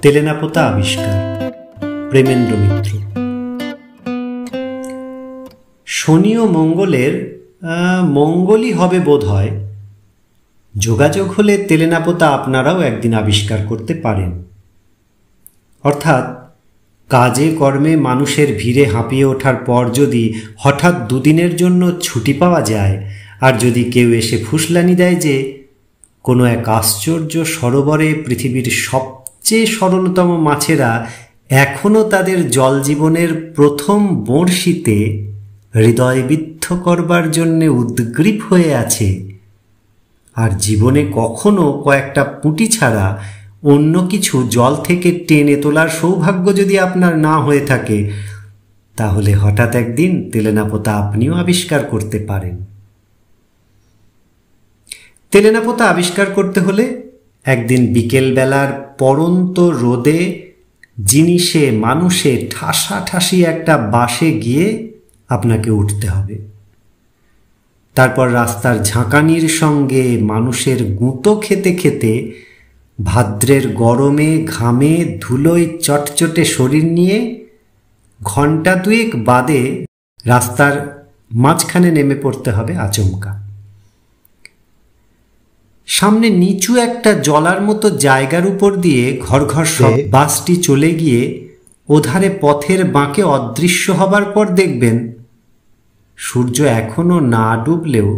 তেলেনাপোতা আবিষ্কার, প্রেমেন্দ্র মিত্র। শনি ও মঙ্গলের মঙ্গলই হবে বোধ হয়। যোগাযোগ হলে তেলেনাপোতা আপনারাও একদিন আবিষ্কার করতে পারেন। অর্থাৎ কাজে কর্মে মানুষের ভিড়ে হাঁপিয়ে ওঠার পর যদি হঠাৎ দুদিনের জন্য ছুটি পাওয়া যায়, আর যদি কেউ এসে ফুসলানি দেয় যে কোনো এক আশ্চর্য সরোবরে পৃথিবীর সবচেয়ে সরলতম মাছেরা এখনও তাদের জলজীবনের প্রথম বড়শিতে হৃদয়বিদ্ধ করবার জন্যে উদ্গ্রীব হয়ে আছে, আর জীবনে কখনো কয়েকটা পুঁটি ছাড়া অন্য কিছু জল থেকে টেনে তোলার সৌভাগ্য যদি আপনার না হয়ে থাকে, তাহলে হঠাৎ একদিন তেলেনাপোতা আপনিও আবিষ্কার করতে পারেন। তেলেনাপোতা আবিষ্কার করতে হলে একদিন বিকেলবেলার পড়ন্ত রোদে জিনিসে মানুষে ঠাসাঠাসি একটা বাসে গিয়ে আপনাকে উঠতে হবে। তারপর রাস্তার ঝাঁকানির সঙ্গে মানুষের গুঁতো খেতে খেতে ভাদ্রের গরমে ঘামে ধুলোয় চটচটে শরীর নিয়ে ঘণ্টা দুয়েক বাদে রাস্তার মাঝখানে নেমে পড়তে হবে আচমকা। সামনে নিচু একটা জলার মতো জায়গার উপর দিয়ে ঘর ঘর সব বাসটি চলে গিয়ে ওধারে পথের বাঁকে অদৃশ্য হবার পর দেখবেন সূর্য এখনো না ডুবলেও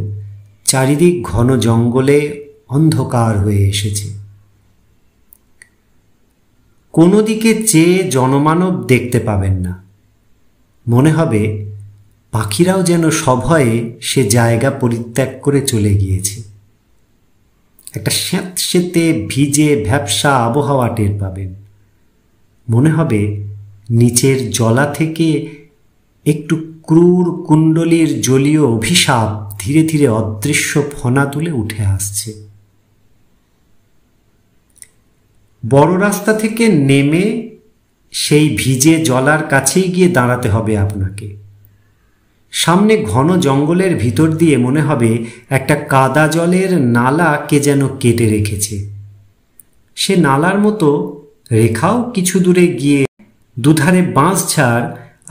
চারিদিক ঘন জঙ্গলে অন্ধকার হয়ে এসেছে। কোনো দিকে চেয়ে জনমানব দেখতে পাবেন না। মনে হবে পাখিরাও যেন সভয়ে সে জায়গা পরিত্যাগ করে চলে গিয়েছে। একটা স্যাঁতসেঁতে ভিজে ভ্যাপসা আবহাওয়া টের পাবেন। মনে হবে নিচের জলা থেকে একটু ক্রূর কুণ্ডলীর জলীয় অভিশাপ ধীরে ধীরে অদৃশ্য ফনা তুলে উঠে আসছে। বড় রাস্তা থেকে নেমে সেই ভিজে জলার কাছেই গিয়ে দাঁড়াতে হবে আপনাকে। সামনে ঘন জঙ্গলের ভিতর দিয়ে মনে হবে একটা কাদা জলের নালা কে যেন কেটে রেখেছে। সে নালার মতো রেখাও কিছু দূরে গিয়ে দুধারে বাঁশঝাড়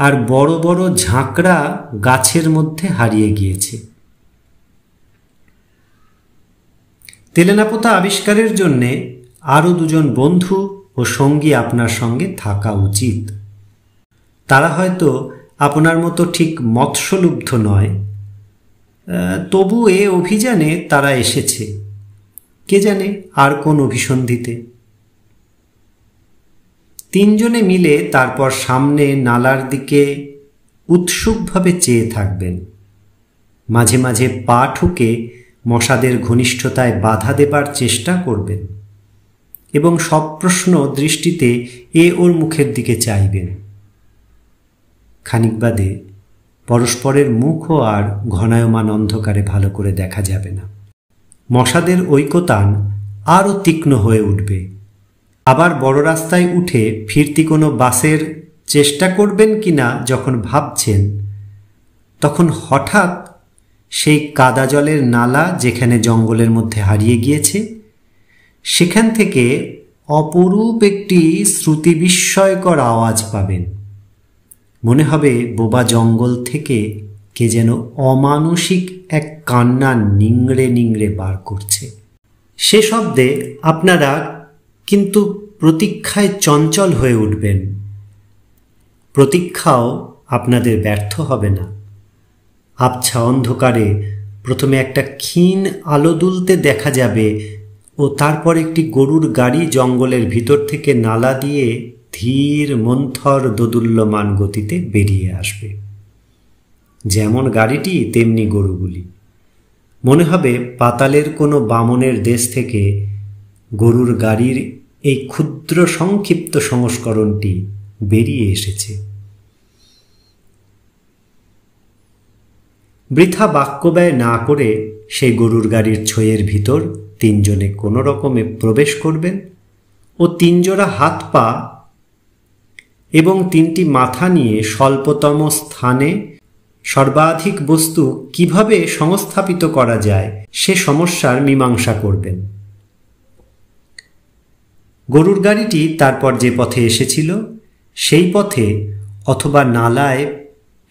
আর বড় বড় ঝাঁকড়া গাছের মধ্যে হারিয়ে গিয়েছে। তেলেনাপোতা আবিষ্কারের জন্যে আরও দুজন বন্ধু ও সঙ্গী আপনার সঙ্গে থাকা উচিত। তারা হয়তো আপনার মতো ঠিক মৎস্যলুব্ধ নয়, তবু এ অভিযানে তারা এসেছে, কে জানে আর কোন অভিসন্ধিতে। তিনজনে মিলে তারপর সামনে নালার দিকে উৎসুকভাবে চেয়ে থাকবেন। মাঝে মাঝে পা ঠুকে মশাদের ঘনিষ্ঠতায় বাধা দেবার চেষ্টা করবেন এবং সপ্রশ্ন দৃষ্টিতে ওর মুখের দিকে চাইবেন। খানিক বাদে পরস্পরের মুখও আর ঘনায়মান অন্ধকারে ভালো করে দেখা যাবে না। মশাদের ঐকতান আরও তীক্ষ্ণ হয়ে উঠবে। আবার বড় রাস্তায় উঠে ফিরতি কোনো বাসের চেষ্টা করবেন কিনা যখন ভাবছেন, তখন হঠাৎ সেই কাদা জলের নালা যেখানে জঙ্গলের মধ্যে হারিয়ে গিয়েছে, সেখান থেকে অপরূপ একটি শ্রুতিবিস্ময়কর আওয়াজ পাবেন। মনে হবে বোবা জঙ্গল থেকে কে যেন অমানসিক এক কান্না নিংড়ে নিংড়ে বার করছে। সে শব্দে আপনারা কিন্তু প্রতীক্ষায় চঞ্চল হয়ে উঠবেন। প্রতীক্ষাও আপনাদের ব্যর্থ হবে না। আবছা অন্ধকারে প্রথমে একটা ক্ষীণ আলো দুলতে দেখা যাবে ও তারপর একটি গরুর গাড়ি জঙ্গলের ভিতর থেকে নালা দিয়ে ধীর মন্থর দোদুল্যমান গতিতে বেরিয়ে আসবে। যেমন গাড়িটি তেমনি গরুগুলি। মনে হবে পাতালের কোনো বামনের দেশ থেকে গরুর গাড়ির এই ক্ষুদ্র সংক্ষিপ্ত সংস্করণটি বেরিয়ে এসেছে। বৃথা বাক্যব্যয় না করে সেই গরুর গাড়ির ছইয়ের ভিতর তিনজনে কোনো রকমে প্রবেশ করবেন ও তিনজোড়া হাত পা এবং তিনটি মাথা নিয়ে স্বল্পতম স্থানে সর্বাধিক বস্তু কিভাবে সংস্থাপিত করা যায় সে সমস্যার মীমাংসা করবেন। গরুর গাড়িটি তারপর যে পথে এসেছিল সেই পথে অথবা নালায়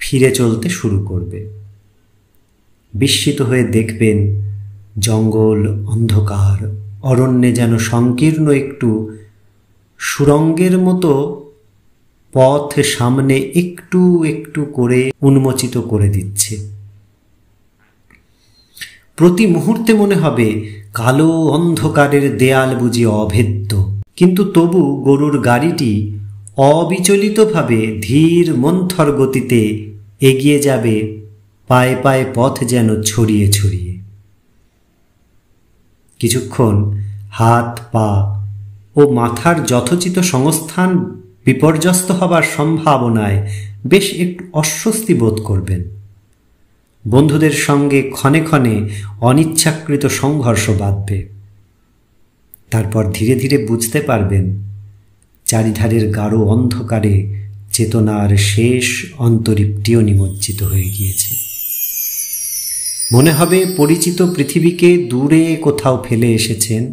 ফিরে চলতে শুরু করবে। বিস্মিত হয়ে দেখবেন জঙ্গল অন্ধকার, অরণ্যে যেন সংকীর্ণ একটু সুড়ঙ্গের মতো পথ সামনে একটু একটু করে উন্মোচিত করে দিচ্ছে। প্রতি মুহূর্তে মনে হবে কালো অন্ধকারের দেয়াল বুঝি অভেদ্য, কিন্তু তবু গরুর গাড়িটি অবিচলিতভাবে ধীর মন্থর গতিতে এগিয়ে যাবে, পায়ে পায়ে পথ যেন ছড়িয়ে ছড়িয়ে। কিছুক্ষণ হাত পা ও মাথার যথোচিত সংস্থান বিপর্যস্ত হবার সম্ভাবনায় বেশ একটু অস্বস্তি বোধ করবেন। বন্ধুদের সঙ্গে ক্ষণে ক্ষণে অনিচ্ছাকৃত সংঘর্ষ বাধবে। তারপর ধীরে ধীরে বুঝতে পারবেন চারিধারের গাঢ় অন্ধকারে চেতনার শেষ অন্তরীপটিও নিমজ্জিত হয়ে গিয়েছে। মনে হবে পরিচিত পৃথিবীকে দূরে কোথাও ফেলে এসেছেন।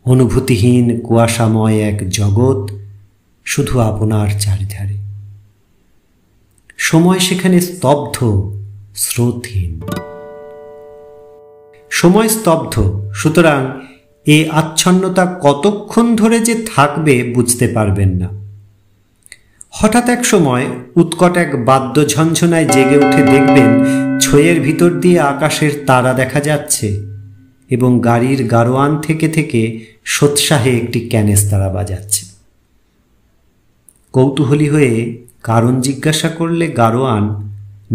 অনুভূতিহীন কুয়াশাময় এক জগৎ শুধু আপনার চারিধারে। সময় সেখানে স্তব্ধ, স্রোতহীন। সময় স্তব্ধ, সুতরাং এ আচ্ছন্নতা কতক্ষণ ধরে যে থাকবে বুঝতে পারবেন না। হঠাৎ এক সময় উৎকট এক বাদ্য ঝঞ্ঝনায় জেগে উঠে দেখবেন ছইয়ের ভিতর দিয়ে আকাশের তারা দেখা যাচ্ছে এবং গাড়ির গাড়োয়ান থেকে থেকে সোৎসাহে একটি ক্যানেস্তারা বাজাচ্ছে। কৌতূহলী হয়ে কারণ জিজ্ঞাসা করলে গাড়োয়ান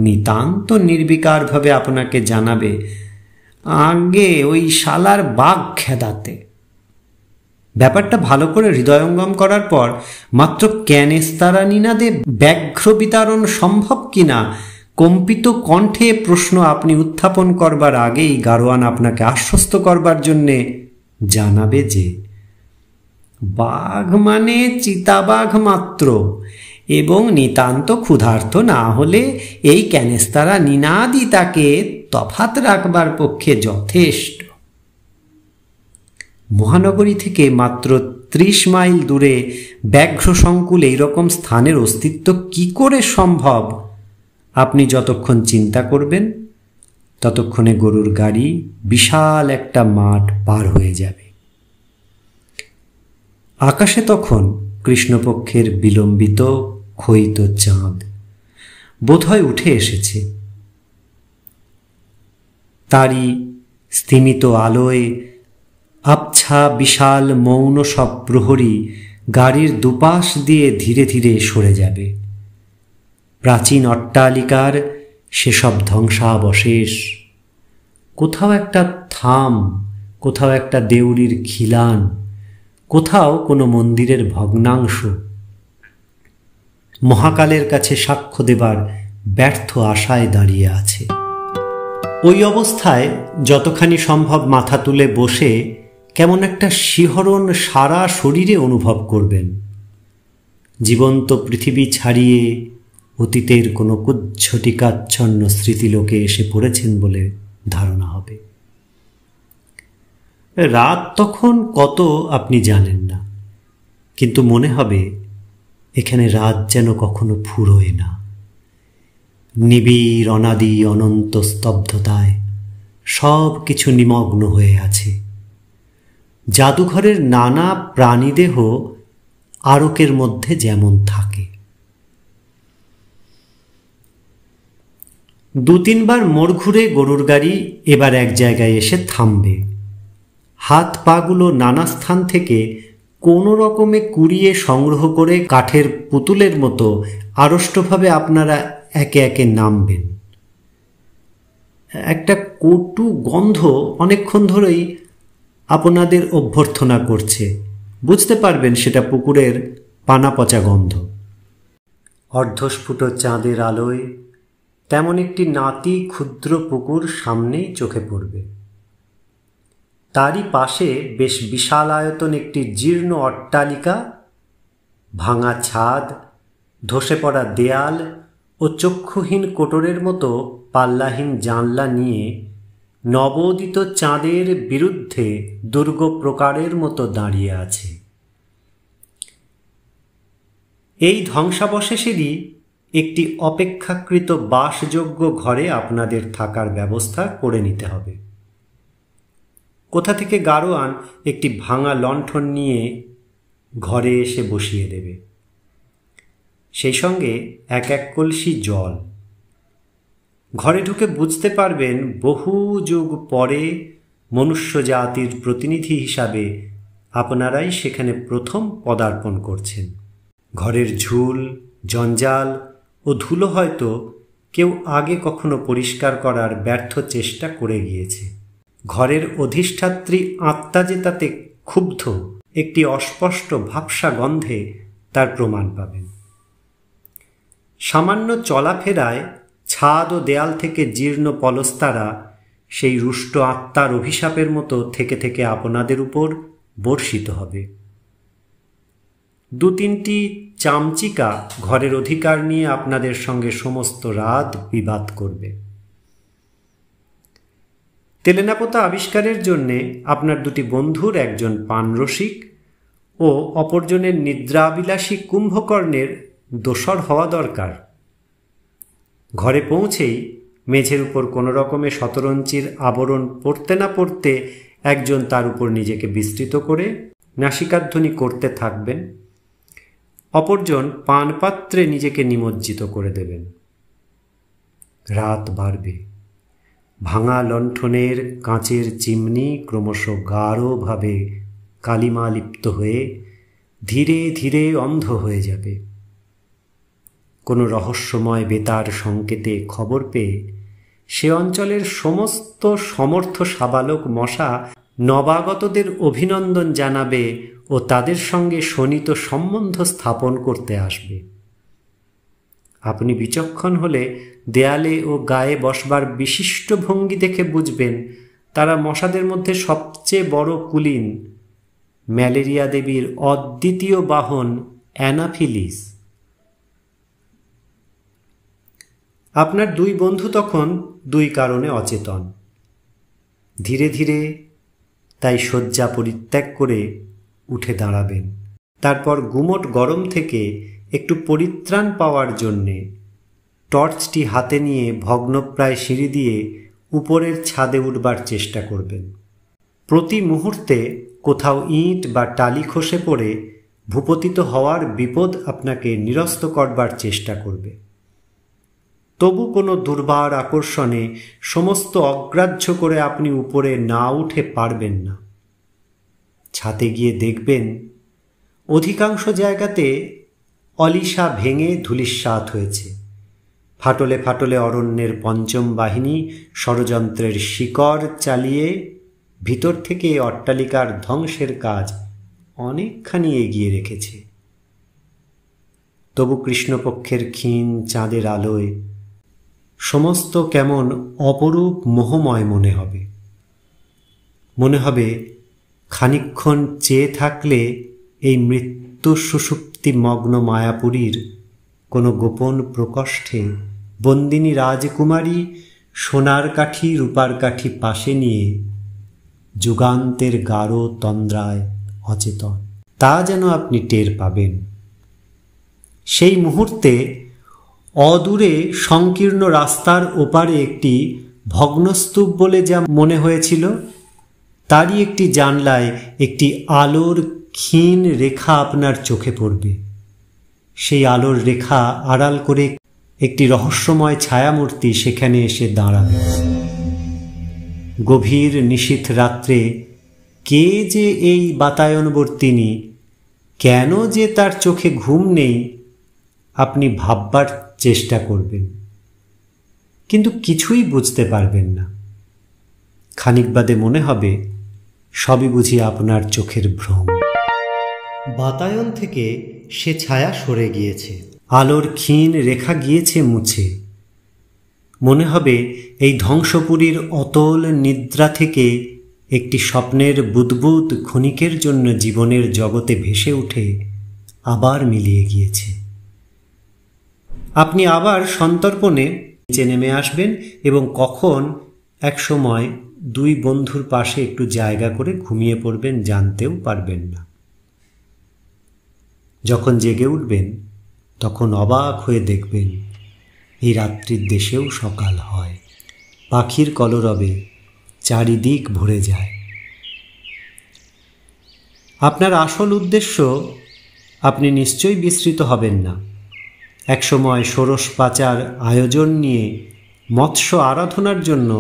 নিতান্ত নির্বিকারভাবে আপনাকে জানাবে, আগে ওই শালার বাঘ খেদাতে। ব্যাপারটা ভালো করে হৃদয়ঙ্গম করার পর মাত্র ক্যানেস্তারা নিনাদে ব্যাঘ্র বিতারণ সম্ভব কিনা কম্পিত কণ্ঠে প্রশ্ন আপনি উত্থাপন করবার আগেই গাড়োয়ান আপনাকে আশ্বস্ত করবার জন্যে জানাবে যে বাঘ মানে চিতাবাঘ মাত্র, এবং নিতান্ত ক্ষুধার্ত না হলে এই ক্যানেস্তারা নিনাদই তাকে তফাৎ রাখবার পক্ষে যথেষ্ট। মহানগরী থেকে মাত্র 30 মাইল দূরে ব্যাঘ্র সংকুল এইরকম স্থানের অস্তিত্ব কি করে সম্ভব আপনি যতক্ষণ চিন্তা করবেন ততক্ষণে গরুর গাড়ি বিশাল একটা মাঠ পার হয়ে যাবে। আকাশে তখন কৃষ্ণপক্ষের বিলম্বিত ক্ষয়িত চাঁদ বোধহয় উঠে এসেছে। তারই স্থিমিত আলোয় আবছা বিশাল মৌন সব প্রহরী গাড়ির দুপাশ দিয়ে ধীরে ধীরে সরে যাবে। প্রাচীন অট্টালিকার সেসব ধ্বংসাবশেষ, কোথাও একটা থাম, কোথাও একটা দেউড়ির খিলান, কোথাও কোনো মন্দিরের ভগ্নাংশ মহাকালের কাছে সাক্ষ্য দেবার ব্যর্থ আশায় দাঁড়িয়ে আছে। ওই অবস্থায় যতখানি সম্ভব মাথা তুলে বসে কেমন একটা শিহরণ সারা শরীরে অনুভব করবেন। জীবন্ত পৃথিবী ছাড়িয়ে অতীতের কোনো কুজ্ঝটিকাচ্ছন্ন স্মৃতিলোকে এসে পড়েছেন বলে ধারণা হবে। রাত তখন কত আপনি জানেন না, কিন্তু মনে হবে এখানে রাত যেন কখনো ফুরোয় না। নিবিড় অনাদি অনন্ত স্তব্ধতায় সব কিছু নিমগ্ন হয়ে আছে। জাদুঘরের নানা প্রাণীদেহ আরকের মধ্যে যেমন থাকে। 2-3 বার মোড় ঘুরে গরুর গাড়ি এবার এক জায়গায় এসে থামবে। হাত পাগুলো নানা স্থান থেকে কোনো রকমে কুড়িয়ে সংগ্রহ করে কাঠের পুতুলের মতো আড়ষ্টভাবে আপনারা একে একে নামবেন। একটা কটু গন্ধ অনেকক্ষণ ধরেই আপনাদের অভ্যর্থনা করছে। বুঝতে পারবেন সেটা পুকুরের পানা পচা গন্ধ। অর্ধস্ফুট চাঁদের আলোয় তেমন একটি নাতি ক্ষুদ্র পুকুর সামনেই চোখে পড়বে। তারই পাশে বেশ বিশাল আয়তন একটি জীর্ণ অট্টালিকা, ভাঙা ছাদ, ধসে পড়া দেয়াল ও চক্ষুহীন কোটরের মতো পাল্লাহীন জানলা নিয়ে নবোদিত চাঁদের বিরুদ্ধে দুর্গ প্রকারের মতো দাঁড়িয়ে আছে। এই ধ্বংসাবশেষেরই একটি অপেক্ষাকৃত বাসযোগ্য ঘরে আপনাদের থাকার ব্যবস্থা করে নিতে হবে। কোথা থেকে গাড়োয়ান একটি ভাঙা লণ্ঠন নিয়ে ঘরে এসে বসিয়ে দেবে, সেই সঙ্গে এক এক কলসি জল। ঘরে ঢুকে বুঝতে পারবেন বহু যুগ পরে মনুষ্য জাতির প্রতিনিধি হিসাবে আপনারাই সেখানে প্রথম পদার্পণ করছেন। ঘরের ঝুল, জঞ্জাল ও ধুলো হয়তো কেউ আগে কখনো পরিষ্কার করার ব্যর্থ চেষ্টা করে গিয়েছে। ঘরের অধিষ্ঠাত্রী আত্মা যে তাতে ক্ষুব্ধ, একটি অস্পষ্ট ভাবসা গন্ধে তার প্রমাণ পাবেন। সামান্য চলাফেরায় ছাদ ও দেয়াল থেকে জীর্ণ পলস্তারা সেই রুষ্ট আত্মার অভিশাপের মতো থেকে থেকে আপনাদের উপর বর্ষিত হবে। দু তিনটি চামচিকা ঘরের অধিকার নিয়ে আপনাদের সঙ্গে সমস্ত রাত বিবাদ করবে। তেলেনাপোতা আবিষ্কারের জন্যে আপনার দুটি বন্ধুর একজন পানরসিক ও অপরজনের নিদ্রাবিলাসী কুম্ভকর্ণের দোসর হওয়া দরকার। ঘরে পৌঁছেই মেঝের উপর কোনো রকমে শতরঞ্চির আবরণ পড়তে না পড়তে একজন তার উপর নিজেকে বিস্তৃত করে নাসিকাধ্বনি করতে থাকবেন, অপরজন পানপাত্রে নিজেকে নিমজ্জিত করে দেবেন। রাত বাড়বে। ভাঙা লণ্ঠনের কাঁচের চিমনি ক্রমশ গাঢ়ভাবে কালিমালিপ্ত হয়ে ধীরে ধীরে অন্ধ হয়ে যাবে। কোনো রহস্যময় বেতার সংকেতে খবর পেয়ে সে অঞ্চলের সমস্ত সমর্থ সাবালক মশা নবাগতদের অভিনন্দন জানাবে ও তাদের সঙ্গে শোণিত সম্বন্ধ স্থাপন করতে আসবে। আপনি বিচক্ষণ হলে দেয়ালে ও গায়ে বসবার বিশিষ্ট ভঙ্গি দেখে বুঝবেন তারা মশাদের মধ্যে সবচেয়ে বড় কুলীন, ম্যালেরিয়া দেবীর অদ্বিতীয় বাহন অ্যানাফিলিস। আপনার দুই বন্ধু তখন দুই কারণে অচেতন। ধীরে ধীরে তাই শয্যা পরিত্যাগ করে উঠে দাঁড়াবেন। তারপর গুমোট গরম থেকে একটু পরিত্রাণ পাওয়ার জন্যে টর্চটি হাতে নিয়ে ভগ্নপ্রায় সিঁড়ি দিয়ে উপরের ছাদে উঠবার চেষ্টা করবেন। প্রতি মুহূর্তে কোথাও ইট বা টালি খসে পড়ে ভূপতিত হওয়ার বিপদ আপনাকে নিরস্ত করবার চেষ্টা করবে। তবু কোনো দুর্বার আকর্ষণে সমস্ত অগ্রাহ্য করে আপনি উপরে না উঠে পারবেন না। ছাদে গিয়ে দেখবেন অধিকাংশ জায়গাতে অলিশা ভেঙে ধূলিসাৎ হয়েছে। ফাটলে ফাটলে অরণ্যের পঞ্চম বাহিনী ষড়যন্ত্রের শিকড় চালিয়ে ভিতর থেকে অট্টালিকার ধ্বংসের কাজ অনেকখানি এগিয়ে রেখেছে। তবু কৃষ্ণপক্ষের ক্ষীণ চাঁদের আলোয় সমস্ত কেমন অপরূপ মোহময় মনে হবে। মনে হবে খানিকক্ষণ চেয়ে থাকলে এই মৃত্যু সুষুপ্তি মগ্ন মায়াপুরীর কোনো গোপন প্রকোষ্ঠে বন্দিনী রাজকুমারী সোনার কাঠি রূপার কাঠি পাশে নিয়ে যুগান্তের গাঢ় তন্দ্রায় অচেতন, তা যেন আপনি টের পাবেন। সেই মুহূর্তে অদূরে সংকীর্ণ রাস্তার ওপারে একটি ভগ্নস্তূপ বলে যা মনে হয়েছিল, তারই একটি জানলায় একটি আলোর ক্ষীণ রেখা আপনার চোখে পড়বে। সেই আলোর রেখা আড়াল করে একটি রহস্যময় ছায়ামূর্তি সেখানে এসে দাঁড়াবে। গভীর নিশীথ রাত্রে কে যে এই বাতায়নবর্তিনী, কেন যে তার চোখে ঘুম নেই, আপনি ভাববার চেষ্টা করবেন, কিন্তু কিছুই বুঝতে পারবেন না। খানিক বাদে মনে হবে সবই বুঝি আপনার চোখের ভ্রম। বাতায়ন থেকে সে ছায়া সরে গিয়েছে, আলোর ক্ষীণ রেখা গিয়েছে মুছে। মনে হবে এই ধ্বংসপুরীর অতল নিদ্রা থেকে একটি স্বপ্নের বুদবুদ ক্ষণিকের জন্য জীবনের জগতে ভেসে উঠে আবার মিলিয়ে গিয়েছে। আপনি আবার সন্তর্পণে নিচে নেমে আসবেন এবং কখন এক সময় দুই বন্ধুর পাশে একটু জায়গা করে ঘুমিয়ে পড়বেন, জানতেও পারবেন না। যখন জেগে উঠবেন তখন অবাক হয়ে দেখবেন এই রাত্রির দেশেও সকাল হয়, পাখির কলরবে চারিদিক ভরে যায়। আপনার আসল উদ্দেশ্য আপনি নিশ্চয়ই বিস্মৃত হবেন না। একসময় ষোড়শ পাচার আয়োজন নিয়ে মৎস্য আরাধনার জন্য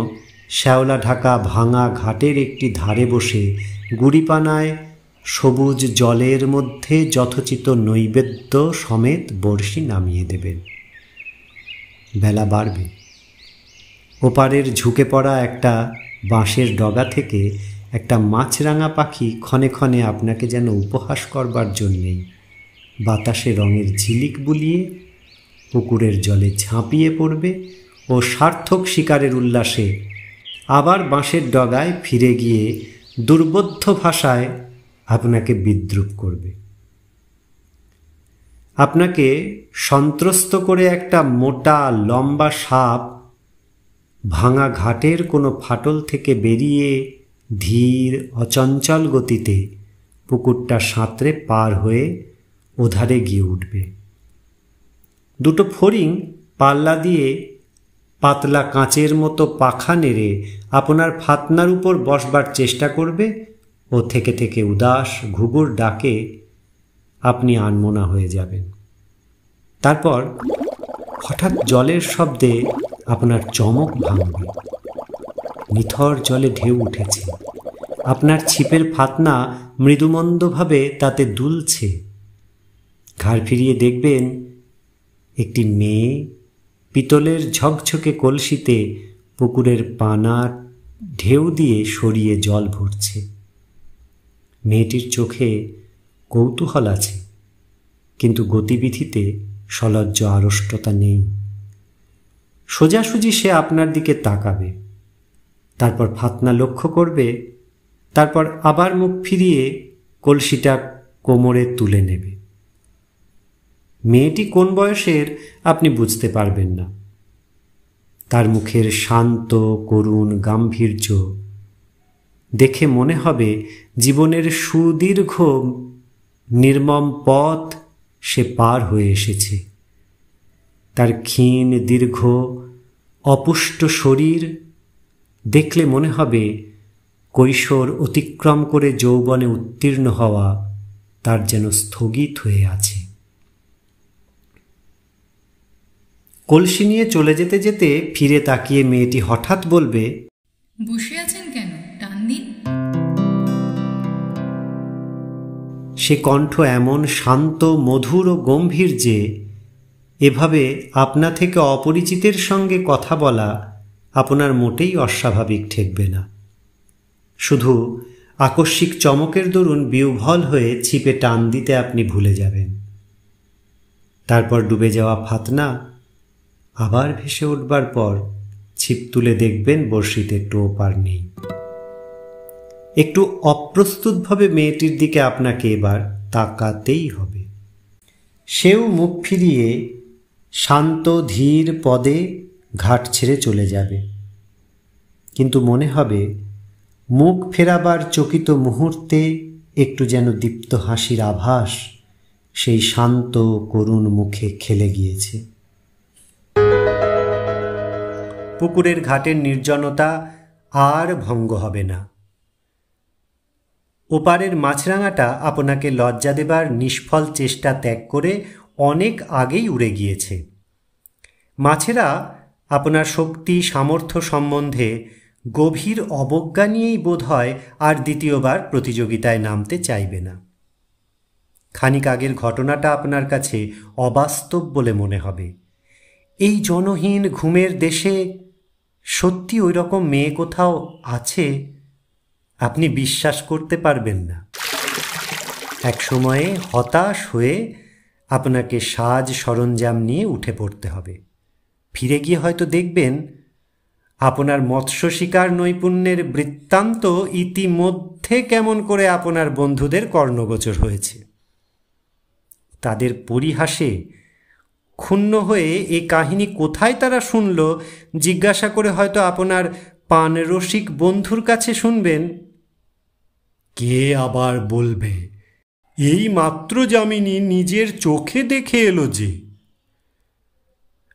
শ্যাওলা ঢাকা ভাঙা ঘাটের একটি ধারে বসে গুড়িপানায় সবুজ জলের মধ্যে যথোচিত নৈবেদ্য সমেত বড়শি নামিয়ে দেবেন। বেলা বাড়বে। ওপারের ঝুঁকে পড়া একটা বাঁশের ডগা থেকে একটা মাছরাঙা পাখি ক্ষণে ক্ষণে আপনাকে যেন উপহাস করবার জন্যেই বাতাসে রঙের ঝিলিক বুলিয়ে পুকুরের জলে ঝাঁপিয়ে পড়বে ও সার্থক শিকারের উল্লাসে আবার বাঁশের ডগায় ফিরে গিয়ে দুর্বোধ্য ভাষায় আপনাকে বিদ্রূপ করবে। আপনাকে সন্ত্রস্ত করে একটা মোটা লম্বা সাপ ভাঙা ঘাটের কোনো ফাটল থেকে বেরিয়ে ধীর অচঞ্চল গতিতে পুকুরটা সাঁতরে পার হয়ে ওধারে গিয়ে উঠবে। দুটো ফড়িং পাল্লা দিয়ে পাতলা কাঁচের মতো পাখা নেড়ে আপনার ফাতনার উপর বসবার চেষ্টা করবে ও থেকে থেকে উদাস ঘুঘুর ডাকে আপনি আনমনা হয়ে যাবেন। তারপর হঠাৎ জলের শব্দে আপনার চমক ভাঙবে। নিথর জলে ঢেউ উঠেছে, আপনার ছিপের ফাতনা মৃদুমন্দভাবে তাতে দুলছে। ঘাড় ফিরিয়ে দেখবেন একটি মেয়ে পিতলের ঝকঝকে কলসিতে পুকুরের পানা ঢেউ দিয়ে সরিয়ে জল ভরছে। মেয়েটির চোখে কৌতূহল আছে, কিন্তু গতিবিধিতে সলজ্জ আড়ষ্টতা নেই। সোজাসুজি সে আপনার দিকে তাকাবে, তারপর ফাতনা লক্ষ্য করবে, তারপর আবার মুখ ফিরিয়ে কলসিটা কোমরে তুলে নেবে। মেয়েটি কোন বয়সের আপনি বুঝতে পারবেন না। তার মুখের শান্ত করুণ গাম্ভীর্য দেখে মনে হবে জীবনের সুদীর্ঘ নির্মম পথ সে পার হয়ে এসেছে। তার ক্ষীণ দীর্ঘ অপুষ্ট শরীর দেখলে মনে হবে কৈশোর অতিক্রম করে যৌবনে উত্তীর্ণ হওয়া তার যেন স্থগিত হয়ে আছে। কলসি নিয়ে চলে যেতে যেতে ফিরে তাকিয়ে মেয়েটি হঠাৎ বলবে, বসে আছেন কেন, টান দিন। সে কণ্ঠ এমন শান্ত মধুর ও গম্ভীর যে এভাবে আপনা থেকে অপরিচিতের সঙ্গে কথা বলা আপনার মোটেই অস্বাভাবিক ঠেকবে না। শুধু আকস্মিক চমকের দরুন বিহ্বল হয়ে ছিপে টান দিতে আপনি ভুলে যাবেন। তারপর ডুবে যাওয়া ফাতনা আবার ভেসে উঠবার পর ছিপ তুলে দেখবেন বড়শিতে টোপ আর নেই। একটু অপ্রস্তুতভাবে মেয়েটির দিকে আপনাকে এবার তাকাতেই হবে। সেও মুখ ফিরিয়ে শান্ত ধীর পদে ঘাট ছেড়ে চলে যাবে, কিন্তু মনে হবে মুখ ফেরাবার চকিত মুহূর্তে একটু যেন দীপ্ত হাসির আভাস সেই শান্ত করুণ মুখে খেলে গিয়েছে। পুকুরের ঘাটের নির্জনতা আর ভঙ্গ হবে না। ওপারের মাছরাঙাটা আপনাকে লজ্জা দেবার নিষ্ফল চেষ্টা ত্যাগ করে অনেক আগেই উড়ে গিয়েছে। মাছেরা আপনার শক্তি সামর্থ্য সম্বন্ধে গভীর অবজ্ঞা নিয়েই বোধ হয় আর দ্বিতীয়বার প্রতিযোগিতায় নামতে চাইবে না। খানিক আগের ঘটনাটা আপনার কাছে অবাস্তব বলে মনে হবে। এই জনহীন ঘুমের দেশে সত্যি ওই রকম মেয়ে কোথাও আছে আপনি বিশ্বাস করতে পারবেন না। এক সময়ে হতাশ হয়ে আপনাকে সাজ সরঞ্জাম নিয়ে উঠে পড়তে হবে। ফিরে গিয়ে হয়তো দেখবেন আপনার মৎস্য শিকার নৈপুণ্যের বৃত্তান্ত ইতিমধ্যে কেমন করে আপনার বন্ধুদের কর্ণগোচর হয়েছে। তাদের পরিহাসে ক্ষুণ্ণ হয়ে এই কাহিনী কোথায় তারা শুনল জিজ্ঞাসা করে হয়তো আপনার পানরসিক বন্ধুর কাছে শুনবেন, কে আবার বলবে, এই মাত্র যামিনী নিজের চোখে দেখে এলো যে।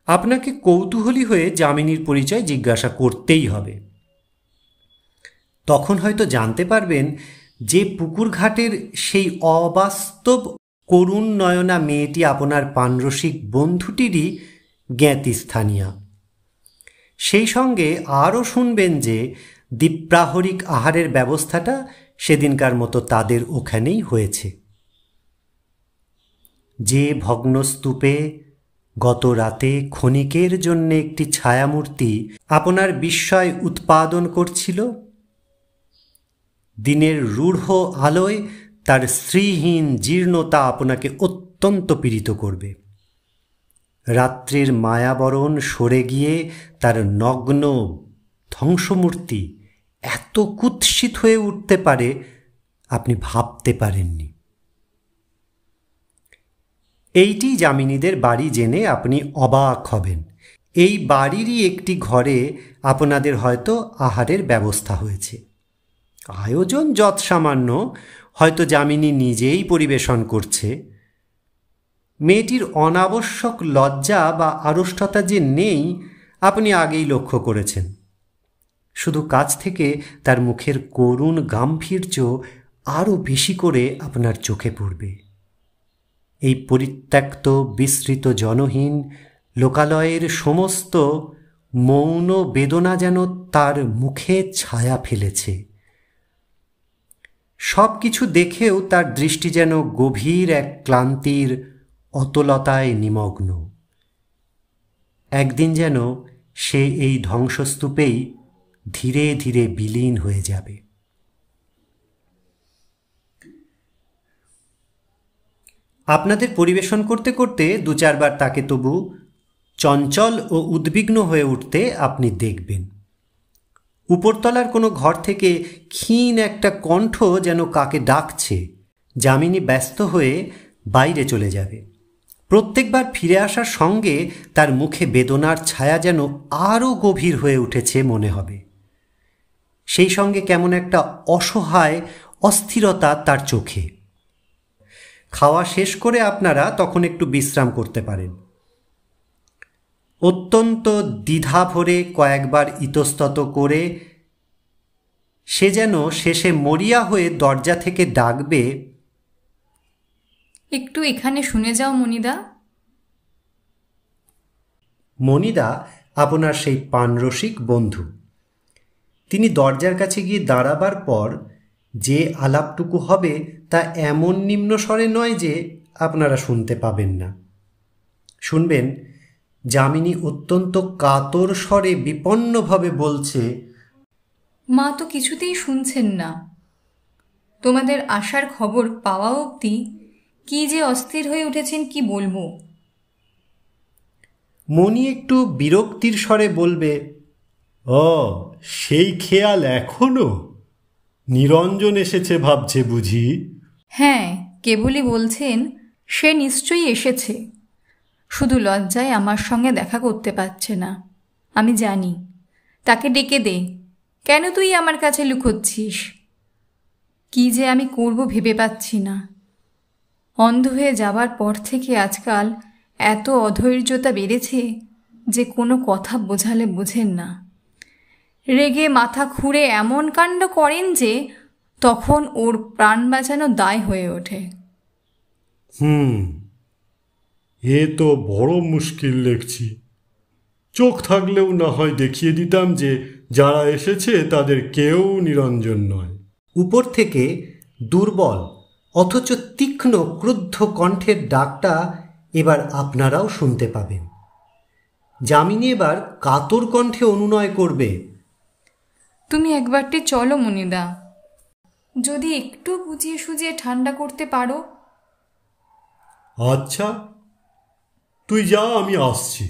আপনাকে কৌতূহলী হয়ে যামিনীর পরিচয় জিজ্ঞাসা করতেই হবে। তখন হয়তো জানতে পারবেন যে পুকুরঘাটের সেই অবাস্তব করুণ নয়না মেয়েটি আপনার পানরসিক বন্ধুটিরই জ্ঞাতি স্থানীয়া। সেই সঙ্গে আরও শুনবেন যে দ্বীপ্রাহরিক আহারের ব্যবস্থাটা সেদিনকার মতো তাদের ওখানেই হয়েছে। যে ভগ্নস্তূপে গত রাতে ক্ষণিকের জন্যে একটি ছায়ামূর্তি আপনার বিস্ময় উৎপাদন করছিল, দিনের রূঢ় আলোয় তার শ্রীহীন জীর্ণতা আপনাকে অত্যন্ত পীড়িত করবে। রাত্রির মায়াবরণ সরে গিয়ে তার নগ্ন ধ্বংসমূর্তি এত কুৎসিত হয়ে উঠতে পারে আপনি ভাবতে পারেননি। এইটি যামিনীদের বাড়ি জেনে আপনি অবাক হবেন। এই বাড়িরই একটি ঘরে আপনাদের হয়তো আহারের ব্যবস্থা হয়েছে। আয়োজন যৎসামান্য, হয়তো যামিনী নিজেই পরিবেশন করছে। মেয়েটির অনাবশ্যক লজ্জা বা আড়ষ্টতা যে নেই আপনি আগেই লক্ষ্য করেছেন। শুধু কাছ থেকে তার মুখের করুণ গাম্ভীর্য আরও বেশি করে আপনার চোখে পড়বে। এই পরিত্যক্ত বিস্মৃত জনহীন লোকালয়ের সমস্ত মৌন বেদনা যেন তার মুখে ছায়া ফেলেছে। সব কিছু দেখেও তার দৃষ্টি যেন গভীর এক ক্লান্তির অতলতায় নিমগ্ন। একদিন যেন সে এই ধ্বংসস্তূপেই ধীরে ধীরে বিলীন হয়ে যাবে। আপনাদের পরিবেশন করতে করতে দু চারবার তাকে তবু চঞ্চল ও উদ্বিগ্ন হয়ে উঠতে আপনি দেখবেন। উপরতলার কোনো ঘর থেকে ক্ষীণ একটা কণ্ঠ যেন কাকে ডাকছে। যামিনী ব্যস্ত হয়ে বাইরে চলে যাবে। প্রত্যেকবার ফিরে আসার সঙ্গে তার মুখে বেদনার ছায়া যেন আরও গভীর হয়ে উঠেছে মনে হবে। সেই সঙ্গে কেমন একটা অসহায় অস্থিরতা তার চোখে। খাওয়া শেষ করে আপনারা তখন একটু বিশ্রাম করতে পারেন। অত্যন্ত দ্বিধা ভরে কয়েকবার ইতস্তত করে সে যেন শেষে মরিয়া হয়ে দরজা থেকে ডাকবে, একটু এখানে শুনে যাও মণিদা। মণিদা আপনার সেই পানরসিক বন্ধু। তিনি দরজার কাছে গিয়ে দাঁড়াবার পর যে আলাপটুকু হবে তা এমন নিম্ন স্বরে নয় যে আপনারা শুনতে পাবেন না। শুনবেন যামিনী অত্যন্ত কাতর স্বরে বিপন্নভাবে বলছে, মা তো কিছুতেই শুনছেন না। তোমাদের আসার খবর পাওয়া অবধি কি যে অস্থির হয়ে উঠেছেন কি বলবো। মণি একটু বিরক্তির স্বরে বলবে, ও সেই খেয়াল এখনো? নিরঞ্জন এসেছে ভাবছে বুঝি? হ্যাঁ, কেবলই বলছেন সে নিশ্চয়ই এসেছে, শুধু লজ্জায় আমার সঙ্গে দেখা করতে পারছে না। আমি জানি। তাকে ডেকে দে। কেন তুই আমার কাছে লুকোচ্ছিস? কি যে আমি করব ভেবে পাচ্ছি না। অন্ধ হয়ে যাবার পর থেকে আজকাল এত অধৈর্যতা বেড়েছে যে কোনো কথা বোঝালে বোঝেন না। রেগে মাথা খুঁড়ে এমন কাণ্ড করেন যে তখন ওর প্রাণ বাঁচানো দায় হয়ে ওঠে। এ তো বড় মুশকিল দেখছি। চোখ থাকলেও না হয় দেখিয়ে দিতাম যে যারা এসেছে তাদের কেউ নিরঞ্জন নয়। উপর থেকে দুর্বল অথচ তীক্ষ্ণ ক্রুদ্ধ কণ্ঠের ডাকটা এবার আপনারাও শুনতে পাবেন। যামিনী এবার কাতর কণ্ঠে অনুনয় করবে, তুমি একবারটি চলো মণিদা, যদি একটু বুঝিয়ে সুঝিয়ে ঠান্ডা করতে পারো। আচ্ছা, তুই যা, আমি আসছি।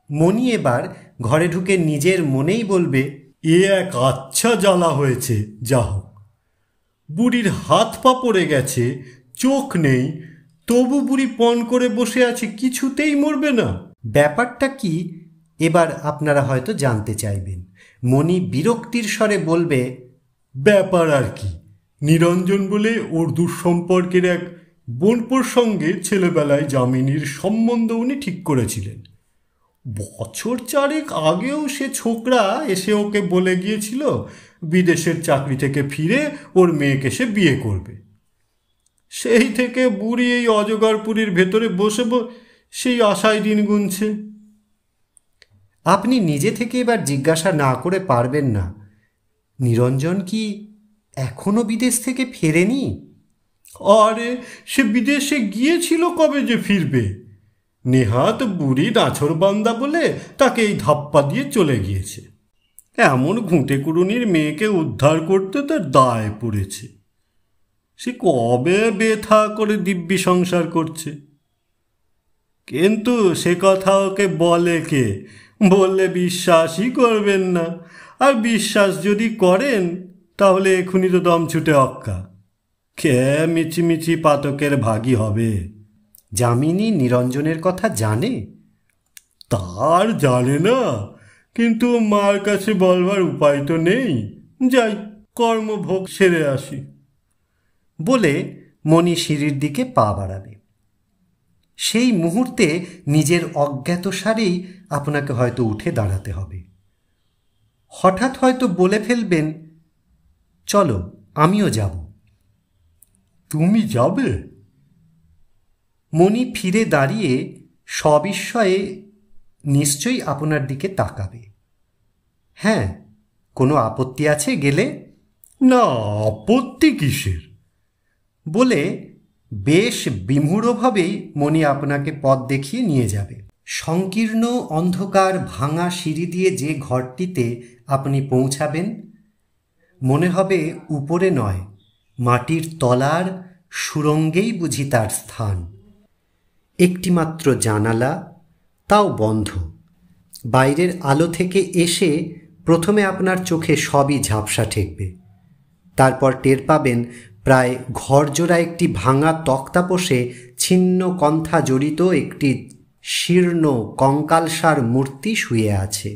মণি এবার ঘরে ঢুকে নিজের মনেই বলবে, এ এক আচ্ছা জ্বালা হয়েছে। যা হোক, বুড়ির হাত পা পড়ে গেছে, চোখ নেই, তবু বুড়ি পণ করে বসে আছে, কিছুতেই মরবে না। ব্যাপারটা কি এবার আপনারা হয়তো জানতে চাইবেন। মণি বিরক্তির স্বরে বলবে, ব্যাপার আর কি, নিরঞ্জন বলে ওর দুঃসম্পর্কের এক বোনপোর সঙ্গে ছেলেবেলায় যামিনীর সম্বন্ধ উনি ঠিক করেছিলেন। বছর চারেক আগেও সে ছোকরা এসে ওকে বলে গিয়েছিল বিদেশের চাকরি থেকে ফিরে ওর মেয়েকে সে বিয়ে করবে। সেই থেকে বুড়ি এই অজগরপুরীর ভেতরে বসে সেই আশায় দিন গুনছে। আপনি নিজে থেকে এবার জিজ্ঞাসা না করে পারবেন না, নিরঞ্জন কি এখনো বিদেশ থেকে ফেরেনি? আরে সে বিদেশে গিয়েছিল কবে যে ফিরবে? নেহাত বুড়ি নাছরবান্দা বলে তাকে এই ধাপ্পা দিয়ে চলে গিয়েছে। এমন ঘুঁটে কুড়ুনির মেয়েকে উদ্ধার করতে তার দায় পড়েছে। সে কবে বেথা করে দিব্যি সংসার করছে। কিন্তু সে কথা ওকে বলে কে? বললে বিশ্বাসই করবেন না, আর বিশ্বাস যদি করেন তাহলে এখনই তো দম ছুটে অক্কা। কে মিচিমিচি পাতকের ভাগী হবে? যামিনী নিরঞ্জনের কথা জানে? তার জানে না, কিন্তু মার কাছে বলবার উপায় তো নেই। যাই, কর্মভোগ সেরে আসি। বলে মণি সিঁড়ির দিকে পা বাড়াবে। সেই মুহূর্তে নিজের অজ্ঞাতসারেই আপনাকে হয়তো উঠে দাঁড়াতে হবে। হঠাৎ হয়তো বলে ফেলবেন, চলো আমিও যাব। তুমি যাবে? মণি ফিরে দাঁড়িয়ে সবিস্ময়ে নিশ্চয়ই আপনার দিকে তাকাবে। হ্যাঁ, কোনো আপত্তি আছে গেলে? না, আপত্তি কিসের? বলে বেশ বিমূঢ়ভাবেই মণি আপনাকে পথ দেখিয়ে নিয়ে যাবে। সংকীর্ণ অন্ধকার ভাঙা সিঁড়ি দিয়ে যে ঘরটিতে আপনি পৌঁছাবেন, মনে হবে উপরে নয়, মাটির তলার সুড়ঙ্গেই বুঝি তার স্থান। একটিমাত্র জানালা, তাও বন্ধ। বাইরের আলো থেকে এসে প্রথমে আপনার চোখে সবই ঝাপসা ঠেকবে। তারপর টের পাবেন প্রায় ঘরজোড়া একটি ভাঙা তক্তাপোষে ছিন্ন কন্থা জড়িত একটি শীর্ণ কঙ্কালসার মূর্তি শুয়ে আছে।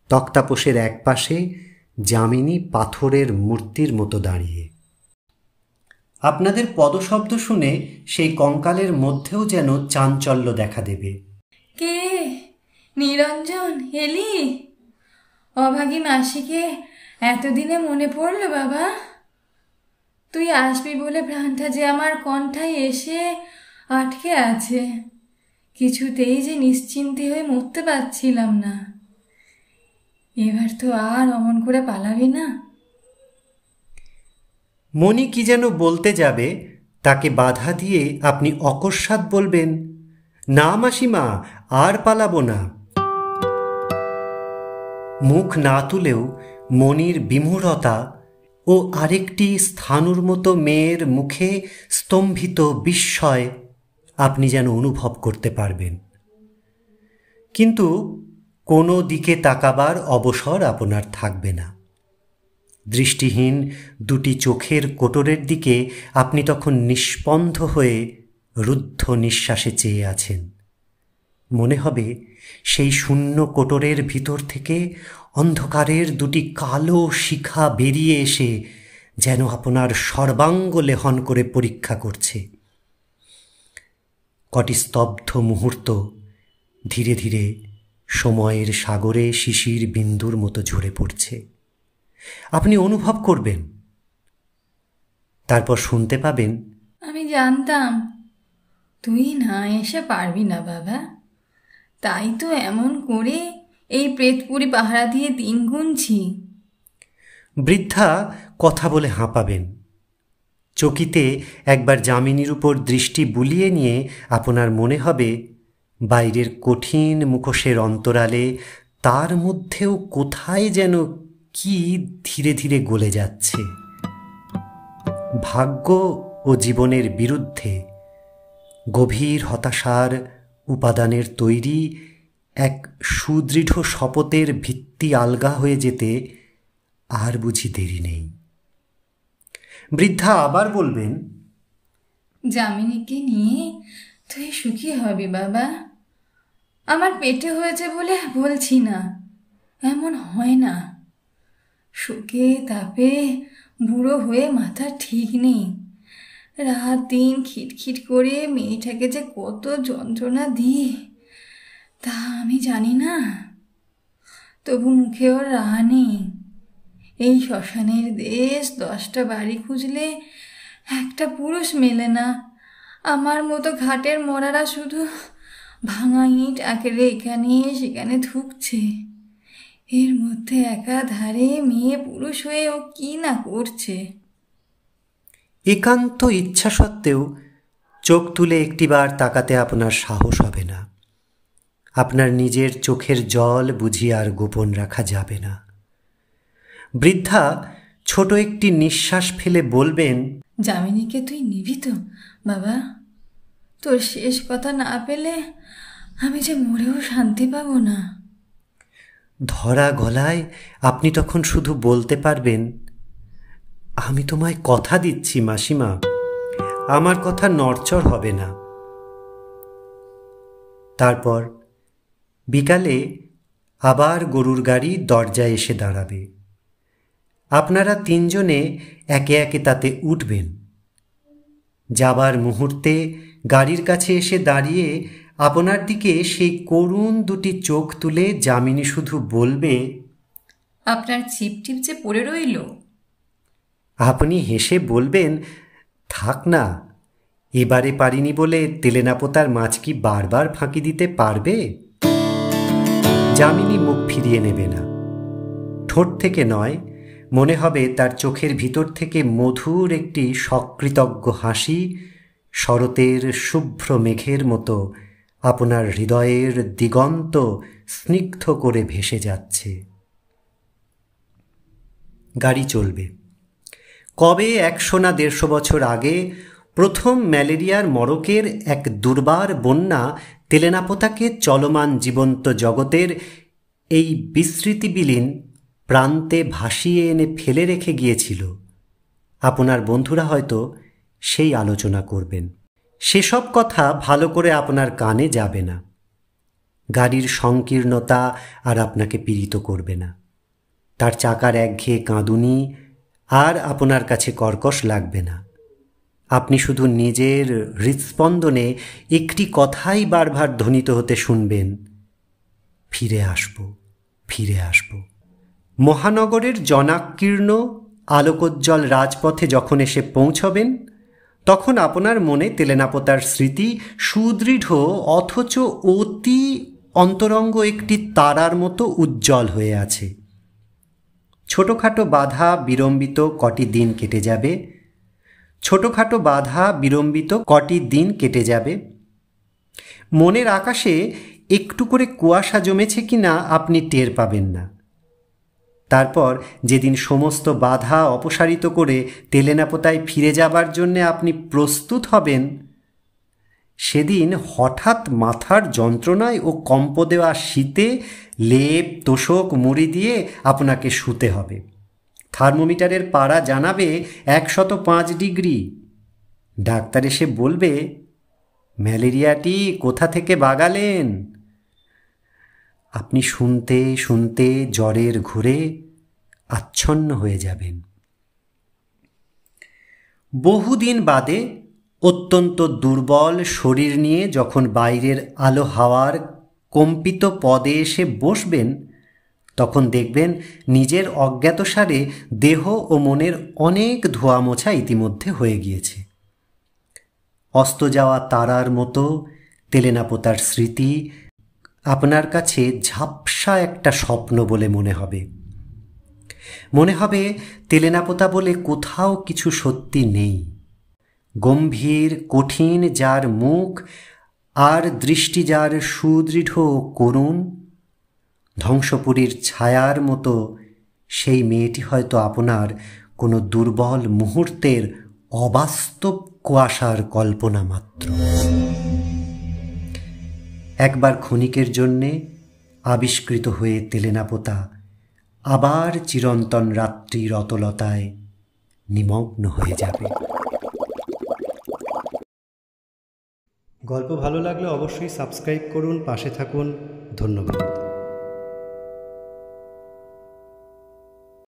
তক্তাপোষের একপাশে যামিনী পাথরের মূর্তির মতো দাঁড়িয়ে। আপনাদের পদশব্দ শুনে সেই কঙ্কালের মধ্যেও যেন চাঞ্চল্য দেখা দেবে। কে? নিরঞ্জন, এলি? অভাগী মাসিকে এতদিনে মনে পড়ল বাবা? তুই আসবি বলে প্রাণটা যে আমার কণ্ঠায় এসে আটকে আছে। কিছুতেই যে নিশ্চিন্তে হয়ে মরতে পারছিলাম না। এবার তো আর অমন করে পালাবি না? মণি কি যেন বলতে যাবে, তাকে বাধা দিয়ে আপনি অকস্মাৎ বলবেন, না মাসিমা, আর পালাবো না। মুখ না তুলেও মণির বিমূঢ়তা ও আরেকটি স্থাণুর মতো মেয়ের মুখে স্তম্ভিত বিস্ময় আপনি যেন অনুভব করতে পারবেন। কিন্তু কোনো দিকে তাকাবার অবসর আপনার থাকবে না। দৃষ্টিহীন দুটি চোখের কোটরের দিকে আপনি তখন নিস্পন্ধ হয়ে রুদ্ধ নিঃশ্বাসে চেয়ে আছেন। মনে হবে সেই শূন্য কোটরের ভিতর থেকে অন্ধকারের দুটি কালো শিখা বেরিয়ে এসে যেন আপনার সর্বাঙ্গ লেহন করে পরীক্ষা করছে। কটি স্তব্ধ মুহূর্ত ধীরে ধীরে সময়ের সাগরে শিশির বিন্দুর মতো ঝরে পড়ছে। আপনি অনুভব করবেন, তারপর শুনতে পাবেন, আমি জানতাম তুই না এসে পারবি না বাবা, তাই তো এমন করে এই প্রেতপুরি পাহারা দিয়ে দিন গুনছি। বৃদ্ধা কথা বলে হাঁপাবেন। চকিতে একবার যামিনীর উপর দৃষ্টি বুলিয়ে নিয়ে আপনার মনে হবে বাইরের কঠিন মুখোশের অন্তরালে তার মধ্যেও কোথায় যেন কি ধীরে ধীরে গলে যাচ্ছে। ভাগ্য ও জীবনের বিরুদ্ধে গভীর হতাশার উপাদানের তৈরি এক সুদৃঢ় শপথের ভিত্তি আলগা হয়ে যেতে আর বুঝি দেরি নেই। বৃদ্ধা আবার বলবেন, যামিনীকে নিয়ে তুই সুখী হবি বাবা। আমার পেটে হয়েছে বলে বলছি না, এমন হয় না। শোকে তাপে বুড়ো হয়ে মাথা ঠিক নেই। রাত দিন খিটখিট করে মেয়েটাকে যে কত যন্ত্রণা দিই তা আমি জানি না। তবু মুখে ওর রাহা নেই। এই শ্মশানের দেশ 10টা বাড়ি খুঁজলে একটা পুরুষ মেলে না। আমার মতো ঘাটের মরারা শুধু ভাঙা ইট আঁকড়ে এখানে সেখানে থুকছে। এর মধ্যে একাধারে মেয়ে পুরুষ হয়ে ও কি না করছে। একান্ত ইচ্ছা সত্ত্বেও চোখ তুলে একটিবার তাকাতে আপনার সাহস হবে না। আপনার নিজের চোখের জল বুঝি আর গোপন রাখা যাবে না। বৃদ্ধা ছোট একটি নিঃশ্বাস ফেলে বলবেন, যামিনীকে তুই নিবি তো বাবা? তোর শেষ কথা না পেলে আমি যে মরেও শান্তি পাবো না। ধরা গলায় আপনি তখন শুধু বলতে পারবেন, আমি তোমায় কথা দিচ্ছি মাসিমা, আমার কথা নড়চড় হবে না। তারপর বিকালে আবার গরুর গাড়ি দরজায় এসে দাঁড়াবে। আপনারা 3 জনে একে একে তাতে উঠবেন। যাবার মুহূর্তে গাড়ির কাছে এসে দাঁড়িয়ে আপনার দিকে সেই করুণ দুটি চোখ তুলে যামিনী শুধু বলবে, আপনার ছিপ টিপ যে পড়ে রইল। আপনি হেসে বলবেন, থাক না, এবারে পারিনি বলে তেলেনাপোতার মাছ কি বারবার ফাঁকি দিতে পারবে? যামিনী মুখ ফিরিয়ে নেবে না। ঠোঁট থেকে নয়, মনে হবে তার চোখের ভিতর থেকে মধুর একটি সকৃতজ্ঞ হাসি শরতের শুভ্র মেঘের মতো আপনার হৃদয়ের দিগন্ত স্নিগ্ধ করে ভেসে যাচ্ছে। গাড়ি চলবে। কবে 100 না 150 বছর আগে প্রথম ম্যালেরিয়ার মড়কের এক দুর্বার বন্যা তেলেনাপোতাকে চলমান জীবন্ত জগতের এই বিস্মৃতিবিলীন প্রান্তে ভাসিয়ে এনে ফেলে রেখে গিয়েছিল, আপনার বন্ধুরা হয়তো সেই আলোচনা করবেন। সেসব কথা ভালো করে আপনার কানে যাবে না। গাড়ির সংকীর্ণতা আর আপনাকে পীড়িত করবে না। তার চাকার একঘেয়ে কাঁদুনি আর আপনার কাছে কর্কশ লাগবে না। আপনি শুধু নিজের হৃৎস্পন্দনে একটি কথাই বারবার ধ্বনিত হতে শুনবেন, ফিরে আসব, ফিরে আসব। মহানগরের জনাকীর্ণ আলোকোজ্জ্বল রাজপথে যখন এসে পৌঁছবেন, তখন আপনার মনে তেলেনাপোতার স্মৃতি সুদৃঢ় অথচ অতি অন্তরঙ্গ একটি তারার মতো উজ্জ্বল হয়ে আছে। ছোটোখাটো বাধা বিলম্বিত কটি দিন কেটে যাবে, ছোটোখাটো বাধা বিলম্বিত কটি দিন কেটে যাবে। মনের আকাশে একটু করে কুয়াশা জমেছে কিনা আপনি টের পাবেন না। তারপর যেদিন সমস্ত বাধা অপসারিত করে তেলেনাপোতায় ফিরে যাবার জন্যে আপনি প্রস্তুত হবেন, সেদিন হঠাৎ মাথার যন্ত্রণায় ও কম্প দেওয়া শীতে লেপ তোষক মুড়ি দিয়ে আপনাকে শুতে হবে। থার্মোমিটারের পারা জানাবে 105 ডিগ্রি। ডাক্তার এসে বলবে, ম্যালেরিয়াটি কোথা থেকে বাগালেন? আপনি শুনতে শুনতে জ্বরের ঘুরে আচ্ছন্ন হয়ে যাবেন। বহুদিন বাদে অত্যন্ত দুর্বল শরীর নিয়ে যখন বাইরের আলো হাওয়ার কম্পিত পদে এসে বসবেন, তখন দেখবেন নিজের অজ্ঞাতসারে দেহ ও মনের অনেক ধোয়া মোছা ইতিমধ্যে হয়ে গিয়েছে। অস্ত যাওয়া তারার মতো তেলেনাপোতার স্মৃতি আপনার কাছে ঝাপসা একটা স্বপ্ন বলে মনে হবে। মনে হবে তেলেনাপোতা বলে কোথাও কিছু সত্যি নেই। গম্ভীর কঠিন যার মুখ আর দৃষ্টি যার সুদৃঢ় করুণ, ধ্বংসপুরীর ছায়ার মতো সেই মেয়েটি হয়তো আপনার কোনো দুর্বল মুহূর্তের অবাস্তব কুয়াশার কল্পনা মাত্র। একবার ক্ষণিকের জন্যে আবিষ্কৃত হয়ে তেলেনাপোতা আবার চিরন্তন রাত্রির অতলতায় নিমগ্ন হয়ে যাবে। গল্প ভালো লাগলে অবশ্যই সাবস্ক্রাইব করুন, পাশে থাকুন। ধন্যবাদ।